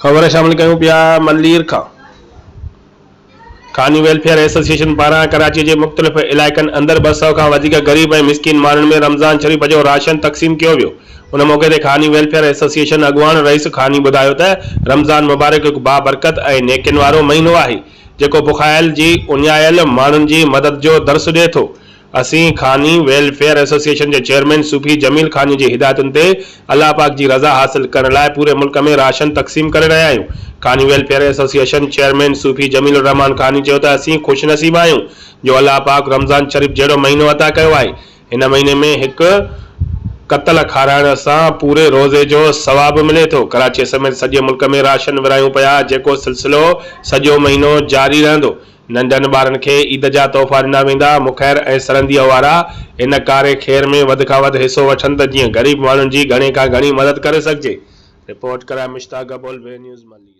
खबर शामिल कयूं पिया मल्लीर खां। खानी वेलफेयर एसोसिएशन पारां कराची के मुख़्तलिफ़ इलाइक़नि अंदर 200 खां वधीक गरीब ऐं मिसकीन माण्हुनि में रमज़ान शरीफ़ जो राशन तक़सीम कियो वियो। उन मौक़े ते खानी वेलफेयर एसोसिएशन अॻुवाण रईस खानी ॿुधायो त रमज़ान मुबारक हिकु बाबरकत ऐं नेकिन वारो महीनो आहे जेको बुखायल जी उञायल माण्हुनि जी मदद जो दर्स ॾिए थो। असीं खानी वेलफेयर एसोसिएशन के चेयरमैन सूफ़ी जमील खानी की हिदायतुनि ते अल्लाह पाक की रज़ा हासिल करण लाइ पूरे मुल्क में राशन तक़सीम करे रहिया आहियूं। खानी वेलफेयर एसोसिएशन चेयरमैन सूफ़ी जमील रहमान खानी चयो त असीं ख़ुशनसीब आहियूं जो अल्लाह पाक रमज़ान शरीफ़ जहिड़ो महीनो अता कयो आहे। हिन महीने में हिकु कतल खाराइण सां पूरे रोज़े जो सवाब मिले थो। कराची समेत सॼे मुल्क में राशन विरायूं पिया जेको सिलसिलो सॼो महीनो जारी रहंदो। नंढनि ॿारनि खे ईद जा तोहफ़ा ॾिना वेंदा। मुखैर ऐं सरंदीअ वारा इन कारे खेर में वधि खां वधि हिसो वठनि त जीअं ग़रीब माण्हुनि जी घणे खां घणी मदद करे सघिजे। रिपोर्ट कराए मुश्ताक अबोल, वे न्यूज़ मल्ली।